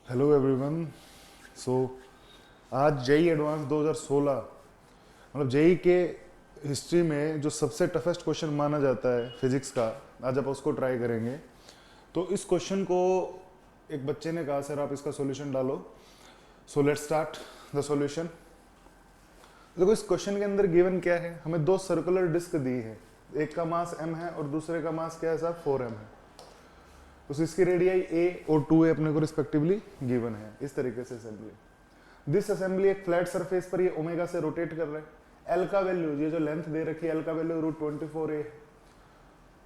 Hello everyone. सो आज JEE advance 2016 मतलब JEE के हिस्ट्री में जो सबसे टफेस्ट क्वेश्चन माना जाता है फिजिक्स का, आज आप उसको ट्राई करेंगे। तो इस क्वेश्चन को एक बच्चे ने कहा, सर आप इसका सॉल्यूशन डालो। So let's start the solution. देखो इस क्वेश्चन के अंदर गिवन क्या है, हमें दो सर्कुलर डिस्क दी है, एक का मास m है और दूसरे का मास क्या है साहब 4m है। तो इसकी रेडियाई a और 2a अपने को रिस्पेक्टिवली गिवन है। इस तरीके से असेंबली, दिस असेंबली एक फ्लैट सरफेस पर ये ओमेगा से रोटेट कर रहे हैं। l का वैल्यू, ये जो लेंथ दे रखी है l का वैल्यू √24a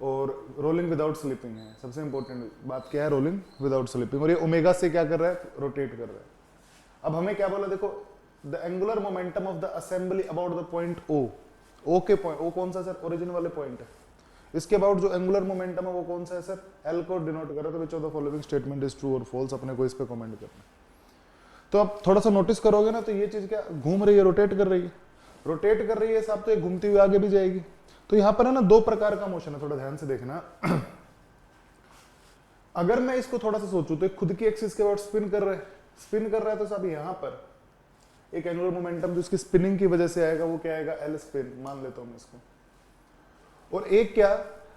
और रोलिंग विदाउट स्लिपिंग है। सबसे इंपॉर्टेंट बात क्या है, रोलिंग विदाउट स्लिपिंग। और ये ओमेगा से क्या कर रहा है, रोटेट कर रहा है। अब हमें क्या बोला, देखो the angular momentum of the assembly about the point o के पॉइंट, o कौन सा सर, ओरिजिन वाले पॉइंट है। इसके अबाउट जो एंगुलर मोमेंटम है वो कौन सा है सर, l को डिनोट कर रहा है। तो which of the following statement is true और फॉल्स, अपने को इस पे कमेंट करना है। तो आप थोड़ा सा नोटिस करोगे ना, तो ये चीज क्या घूम रही है, रोटेट कर रही है, रोटेट कर रही है साहब, तो ये घूमती हुई आगे भी जाएगी। तो यहाँ पर है ना दो प्रकार का मोशन है, थोड़ा ध्यान से देखना। अगर मैं इसको थोड़ा सा सोचूं तो खुद की एक्सिस के अबाउट स्पिन कर रहा है, तो साहब यहाँ पर एक एंगुलर मोमेंटम जो इसकी स्पिनिंग की वजह से आएगा वो क्या आएगा, एल स्पिन मान लेता हूं मैं इसको। और एक क्या,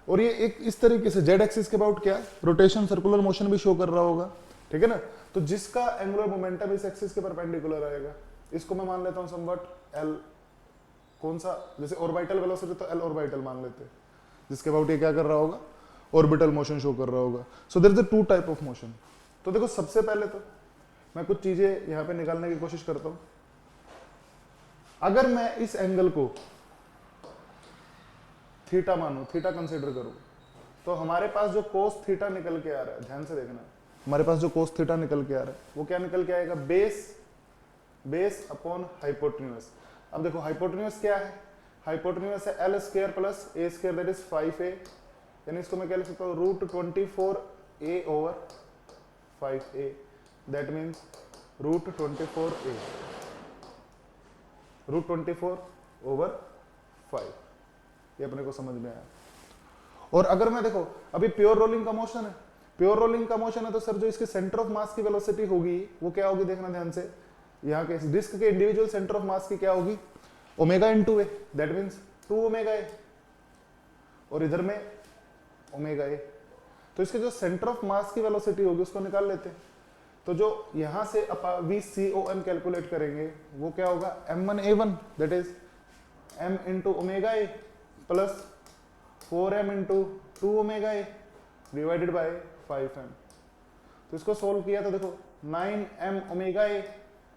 और ये एक इस तरीके से जेड एक्सिस के अबाउट क्या रोटेशन सर्कुलर मोशन भी शो कर रहा होगा, ठीक है ना। तो जिसका एंगुलर मोमेंटम इस एक्सिस के परपेंडिकुलर आएगा, इसको मैं मान लेता हूं समवट एल, कौन सा, जैसे ऑर्बिटल वेलोसिटी तो एल ऑर्बिटल मान लेते हैं, जिसके अबाउट ये क्या कर रहा होगा, ऑर्बिटल मोशन शो कर रहा होगा। So there is a two type of motion. तो देखो सबसे पहले तो मैं कुछ चीजें यहां पे निकालने की कोशिश करता हूं। अगर मैं इस एंगल को थीटा मानू, थीटा कंसीडर करूं, तो हमारे पास जो कोस थीटा निकल के आ रहा है, ध्यान से देखना, हमारे पास जो कोस थीटा निकल के आ रहा है वो क्या निकल के आएगा, बेस अपॉन हाइपोटेन्यूज। अब देखो हाइपोटेन्यूज क्या है, हाइपोटेन्यूज है L square plus A square that is 5a, यानी इसको मैं क्या लिख सकता हूँ √24a over 5a, that means √24a, √24 over 5। ये अपने को समझ में आया। और अगर मैं देखो अभी प्योर रोलिंग का मोशन है, प्योर रोलिंग का मोशन है, तो सर जो इसके सेंटर ऑफ मास की वेलोसिटी होगी वो क्या होगी, देखना ध्यान से, यहाँ के डिस्क के इंडिविजुअल सेंटर ऑफ मास की क्या होगी, omega into A, that means 2 omega ए, और इधर में ओमेगा ए। तो इसके जो सेंटर ऑफ मास की वेलोसिटी होगी उसको निकाल लेते हैं। तो जो यहां से VCOM कैलकुलेट करेंगे वो क्या होगा, m1a1 that is m into omega a plus 4m into 2 omega a divided by 5m। तो इसको सोल्व किया तो देखो 9m omega a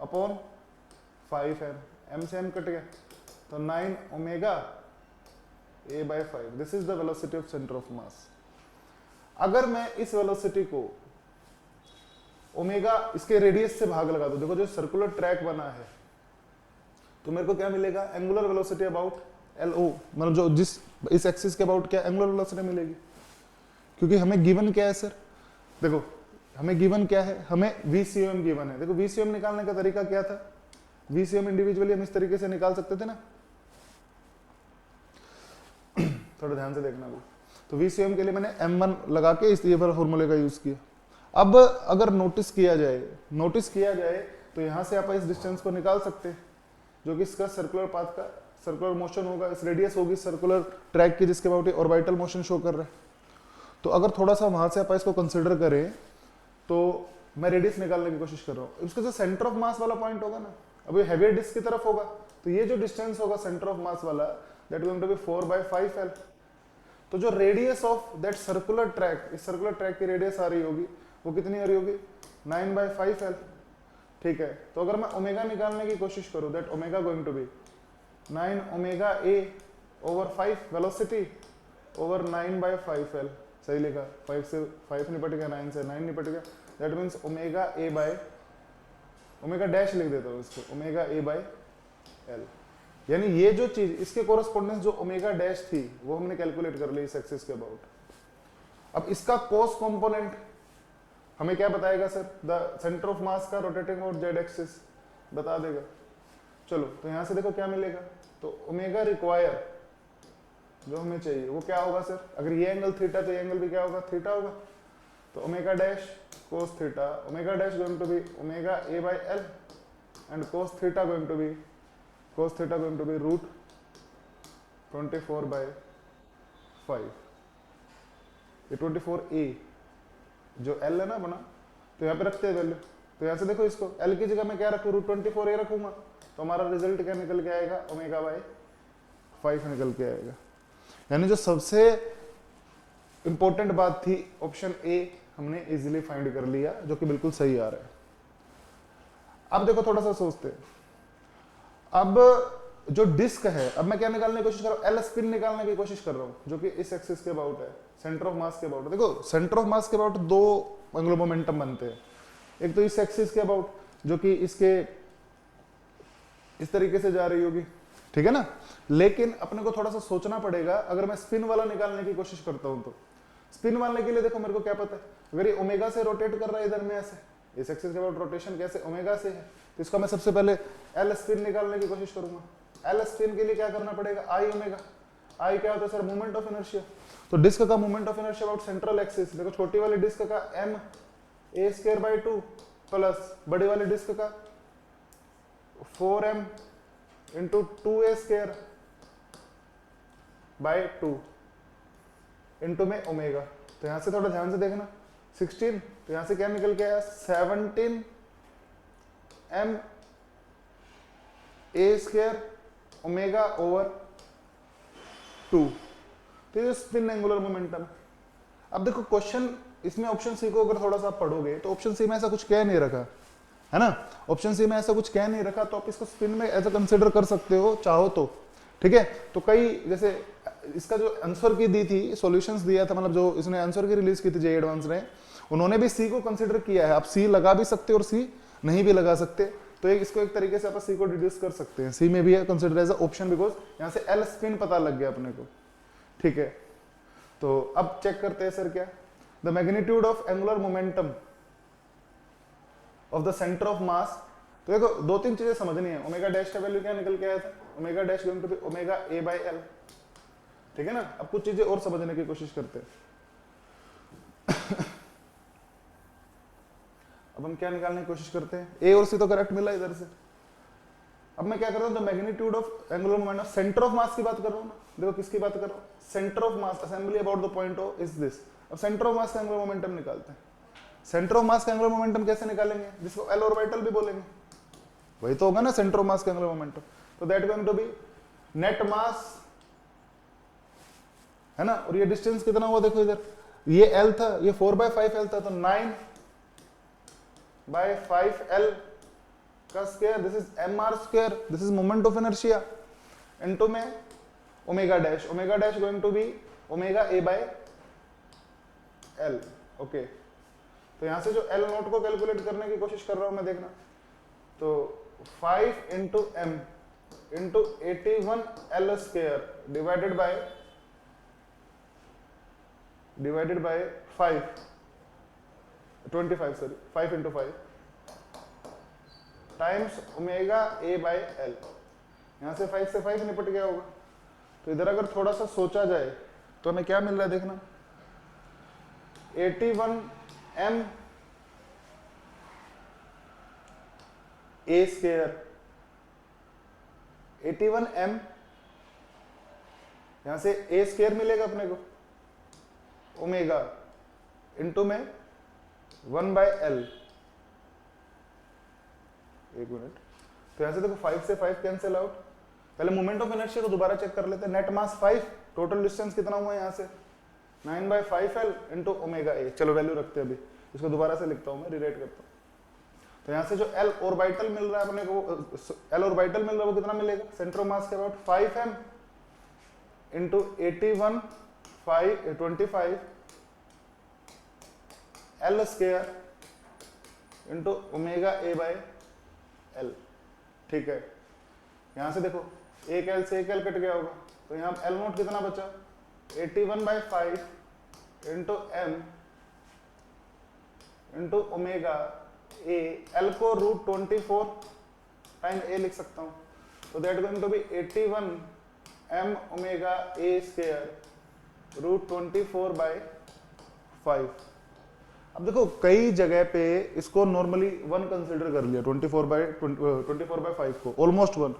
upon 5m, m से m कट गया, तो 9 omega a by 5। This is the velocity of centre of mass. अगर मैं इस वेलोसिटी को ओमेगा इसके रेडियस से भाग लगा दो, देखो जो सर्कुलर ट्रैक बना है, तो मेरे को क्या मिलेगा, एंगुलर वेलोसिटी अबाउट LO, मतलब जो जिस इस एक्सिस के अबाउट क्या एंगुलर वेलोसिटी मिलेगी। क्योंकि हमें गिवन क्या है सर, देखो हमें गिवन क्या है, हमें VCOM गिवन है। देखो VCOM निकालने का तरीका क्या था, VCOM इंडिविजुअली हम इस तरीके से निकाल सकते थे ना, थोड़ा ध्यान से देखना भी। तो VCOM के लिए मैंने m1 लगा के इस फॉर्मूले का यूज किया। अब अगर नोटिस किया जाए तो यहां से आप इस डिस्टेंस को निकाल सकते हैं, जो कि इसका सर्कुलर पाथ का सर्कुलर मोशन होगा, इस रेडियस होगी सर्कुलर ट्रैक की, जिसके अबाउट ऑर्बिटल मोशन शो कर रहा है। तो अगर थोड़ा सा वहां से आप इसको कंसिडर करें, तो मैं रेडियस निकालने की कोशिश कर रहा हूँ, उसका जो सेंटर ऑफ मास वाला पॉइंट होगा ना, अब ये हैवी डिस्क की तरफ होगा, तो ये जो डिस्टेंस होगा सेंटर ऑफ मास वाला, that going to B 4/5L। तो जो radius of that circular track, इस सर्कुलर ट्रैक की रेडियस आ रही होगी, वो कितनी आ रही होगी, 9/5L, ठीक है। तो अगर मैं ओमेगा निकालने की कोशिश करूं, that omega going to be 9 omega a over 5 velocity over 9/5L, सही लिखा, 5 से 5 निपट गया, 9 से 9 निपट गया, that means omega a by omega dash लिख देता हूं इसको, ओमेगा a बाय L। यानी ये जो चीज इसके कोरस्पोंडेंस जो ओमेगा डैश थी वो हमने कैलकुलेट कर ली इस एक्सिस के अबाउट। अब इसका कोस कंपोनेंट हमें क्या बताएगा sir, the centre of mass का रोटेटिंग और जेड एक्सिस बता देगा। चलो तो यहां से देखो क्या मिलेगा, तो ओमेगा रिक्वायर जो हमें चाहिए वो क्या होगा सर, अगर ये एंगल थीटा तो ये एंगल भी क्या होगा, थीटा होगा। तो omega dash cos theta, omega dash going to be omega a by L and cos theta going to be root 24 by 5. ये 24a जो L है ना अपना, तो यहाँ पे रखते हैं वैल्यू, तो यहाँ से देखो इसको L की जगह मैं क्या रखूँ, रूट 24a रखूंगा, तो हमारा रिजल्ट क्या निकल के आएगा, ओमेगा बाय 5 निकल के आएगा। यानी जो सबसे इंपॉर्टेंट बात थी ऑप्शन ए हमने इजीली फाइंड कर लिया, जो कि बिल्कुल सही आ रहा है। अब देखो थोड़ा सा सोचते हैं, अब जो डिस्क है, अब मैं क्या निकालने की कोशिश कर रहा हूँ, एल स्पिन निकालने की कोशिश कर रहा हूँ, जो कि इस एक्सिस के अबाउट है, सेंटर ऑफ मास के अबाउट है। देखो सेंटर ऑफ मास के अबाउट दो एंगुलर मोमेंटम बनते हैं, एक तो इस एक्सिस के अबाउट जो कि इसके इस तरीके से जा रही होगी, ठीक है ना। लेकिन अपने को थोड़ा सा सोचना पड़ेगा, अगर मैं स्पिन वाला निकालने की कोशिश करता हूं तो स्पिन वाले के लिए देखो मेरे को क्या पता है, अगर ये ओमेगा से रोटेट कर रहा है इधर में ऐसे, इस एक्सिस के अबाउट रोटेशन कैसे ओमेगा से है, तो इसका मैं सबसे पहले एल स्पिन निकालने की कोशिश करूंगा। एल स्पिन के लिए क्या करना पड़ेगा, आई ओमेगा, आई क्या होता है सर, मोमेंट ऑफ इनर्शिया, तो डिस्क का moment of inertia about central axis, देखो छोटी वाली डिस्क का m a square by 2 plus बड़ी वाली डिस्क का 4m into 2a square by 2 into में ओमेगा। तो यहां से थोड़ा ध्यान से देखना, 16, तो यहां से क्या निकल के आया, 17 m a square omega over 2। तो ये स्पिन एंगुलर मोमेंटम। अब देखो क्वेश्चन इसमें ऑप्शन सी को अगर थोड़ा सा पढ़ोगे तो ऑप्शन सी में ऐसा कुछ कह नहीं रखा है ना, ऑप्शन सी में ऐसा कुछ कह नहीं रखा, तो आप इसको स्पिन में ऐसा कंसिडर कर सकते हो चाहो तो, ठीक है। तो कई जैसे इसका जो आंसर की दी थी, सॉल्यूशंस दिया था, मतलब जो इसने आंसर की रिलीज की थी जेईई एडवांस ने, उन्होंने भी सी को कंसिडर किया है। आप सी लगा भी सकते और सी नहीं भी लगा सकते, तो इसको एक तरीके से आप सी को डिड्यूस कर सकते हैं, सी में भी है consider as a option, because यहाँ से एल स्पिन पता लग गया अपने को, ठीक है। तो अब चेक करते हैं सर क्या, the magnitude of angular momentum of the centre of मास। तो देखो दो तीन चीजें समझनी है, ओमेगा डैश का वैल्यू क्या निकल के आया था, omega dash going to be omega A by L, ठीक है ना। अब कुछ चीजें और समझने की कोशिश करते हैं। अब हम क्या निकालने की कोशिश करते हैं, ए और सी तो करेक्ट मिला इधर से। अब मैं क्या कर रहा हूं, the magnitude of angular momentum, centre of मास की बात कर रहा हूं ना, देखो किसकी बात कर रहा हूं, centre of mass assembly about the point O is this. अब सेंटर ऑफ मास का एंगुलर मोमेंटम निकालते हैं। सेंटर ऑफ मास का एंगुलर मोमेंटम कैसे निकालेंगे, जिसको एल ऑर्बिटल भी बोलेंगे, वही तो होगा ना सेंटर ऑफ मास का एंगुलर मोमेंटम। तो that going to be net mass, है ना। और ये डिस्टेंस कितना हुआ देखो इधर, ये एल था, ये 4/5 एल था, तो 9/5 एल का square, this is M R square, this is moment of inertia, into में omega dash, omega dash going to be omega A by L, okay. तो यहां से जो एल नोट को कैलकुलेट करने की कोशिश कर रहा हूं मैं, देखना, तो 5 into m into 81 L square divided by 5, 25 sorry, 5 into 5 times omega A by L. यहां से 5 से 5 निपट गया होगा। तो इधर अगर थोड़ा सा सोचा जाए तो हमें क्या मिल रहा है देखना, 81 m a स्क्वायर, 81 m, यहां से a स्क्वायर मिलेगा अपने को ओमेगा इनटू में 1/l, एक मिनट। तो यहां से देखो 5 से 5 कैंसिल आउट। पहले मोमेंट ऑफ इनर्शिया को दोबारा चेक कर लेते हैं, नेट मास 5, टोटल डिस्टेंस कितना हुआ यहां से 9/5l इंटू ओमेगा ए। चलो वैल्यू रखते हैं, अभी इसको दोबारा से लिखता हूं मैं, रिराइट करता हूं। तो यहां से जो एल ऑर्बिटल मिल रहा है अपने को, एल ऑर्बिटल मिल रहा है वो कितना मिलेगा, सेंटर ऑफ मास के about 5m into 81 25 L square into omega A by L, ठीक है। यहां से देखो एक एल से एक एल कट गया होगा, तो यहां एल नोट कितना बचा, 81/5 into m into omega a, L को रूट 24 टाइम ए लिख सकता हूं, तो that going to be 81 m omega a square root 24/5। अब देखो कई जगह पे इसको नॉर्मली 1 कंसिडर कर लिया 24/5 को, ऑलमोस्ट 1,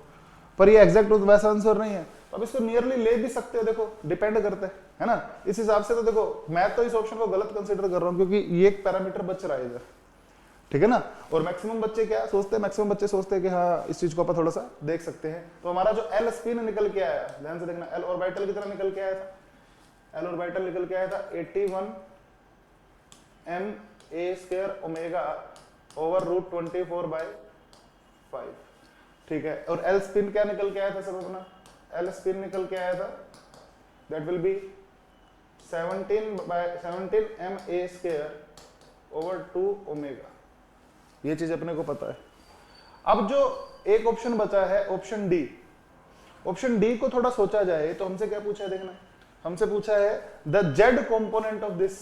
पर ये एग्जैक्ट वैसा आंसर नहीं है, तो अब इसको नियरली ले भी सकते हो, देखो डिपेंड करता है ना। इस हिसाब से तो देखो मैं तो इस ऑप्शन को गलत कंसिडर कर रहा हूँ क्योंकि ये एक पैरामीटर बच रहा है इधर, ठीक है ना। और मैक्सिमम बच्चे क्या सोचते हैं, मैक्सिमम बच्चे सोचते हैं कि हाँ इस चीज को अपन थोड़ा सा देख सकते हैं। तो हमारा जो एल स्पिन निकल के आया, ध्यान से देखना, एल ऑर्बिटल की तरह निकल के आया था, एल ऑर्बिटल निकल के आया था 81 ma² ओमेगा ओवर रूट 24/5, ठीक है। और एल स्पिन क्या निकल के आया था सब अपना, एल स्पिन निकल के आया था that will be 17 ma² over 2 omega, ये चीज अपने को पता है। अब जो एक ऑप्शन बचा है ऑप्शन डी, ऑप्शन डी को थोड़ा सोचा जाए तो हमसे क्या पूछा है, देखना हमसे पूछा है the Z component of this.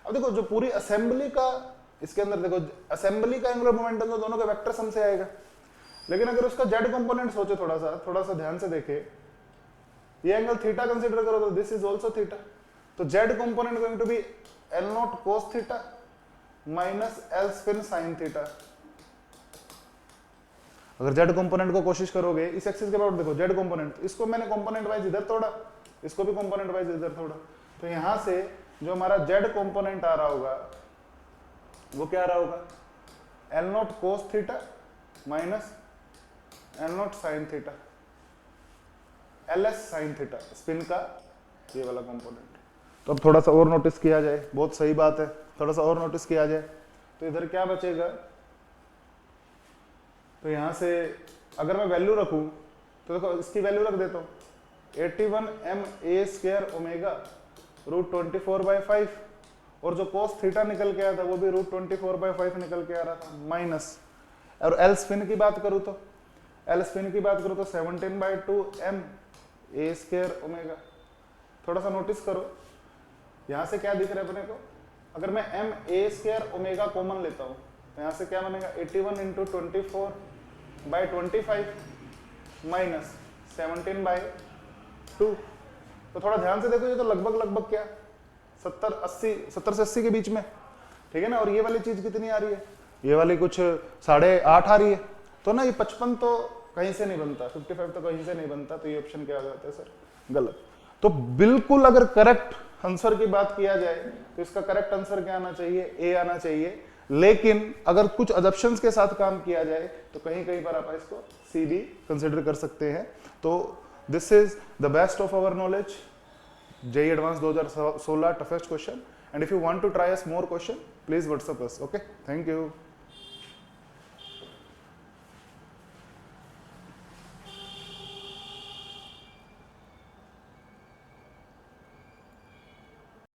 अब देखो जो पूरी असेंबली का इसके अंदर देखो, असेंबली का एंगुलर मोमेंटम तो दोनों का वेक्टर सम से आएगा, लेकिन अगर उसका जेड कंपोनेंट सोचे थोड़ा सा ध्यान से देखे, ये एंगल थीटा कंसीडर करो तो दिस इज आल्सो थीटा, तो Z component going to be L0 cos theta minus L spin sin theta. अगर जेड कंपोनेंट को कोशिश करोगे इस एक्सिस के अबाउट देखो जेड कंपोनेंट, इसको मैंने कंपोनेंट वाइज इधर तोड़ा, इसको भी कंपोनेंट वाइज इधर तोड़ा, तो यहां से जो हमारा जेड कंपोनेंट आ रहा होगा वो क्या आ रहा होगा, L0 cos theta minus L0 sin theta, LS sin theta, spin का ये वाला कंपोनेंट। तो अब थोड़ा सा और नोटिस किया जाए, बहुत सही बात है, थोड़ा सा और नोटिस किया जाए तो इधर क्या बचेगा, तो यहां से अगर मैं वैल्यू रखूं तो देखो इसकी वैल्यू रख देता हूं 81 ma² ओमेगा रूट 24/5, और जो cos थीटा निकल के आया था वो भी रूट 24/5 निकल के आ रहा था, माइनस, और एल स्पिन की बात करूं तो 17/2 ma² ओमेगा। थोड़ा सा नोटिस करो यहां से क्या दिख रहा है अपने को, अगर मैं ma² ओमेगा कॉमन लेता हूं तो यहां से क्या बनेगा 81 × 24/25 माइनस 17/2। तो थोड़ा ध्यान से देखो, ये तो लगभग क्या 70 से 80 के बीच में, ठीक है ना। और ये वाली चीज कितनी आ रही है, ये वाली कुछ 8.5 आ रही है, तो ना ये 55 तो कहीं से नहीं बनता, 55 तो कहीं से नहीं बनता, तो ये ऑप्शन क्या आ जाता है सर, गलत। तो बिल्कुल अगर करेक्ट आंसर की बात किया जाए तो इसका करेक्ट आंसर क्या आना चाहिए, ए आना चाहिए, लेकिन अगर कुछ अजम्पशंस के साथ काम किया जाए तो कहीं कहीं पर आप इसको सी भी कंसिडर कर सकते हैं। तो this is the best of our knowledge, JEE Advanced 2016 toughest question, and if you want to try us more question please WhatsApp us, okay, thank you।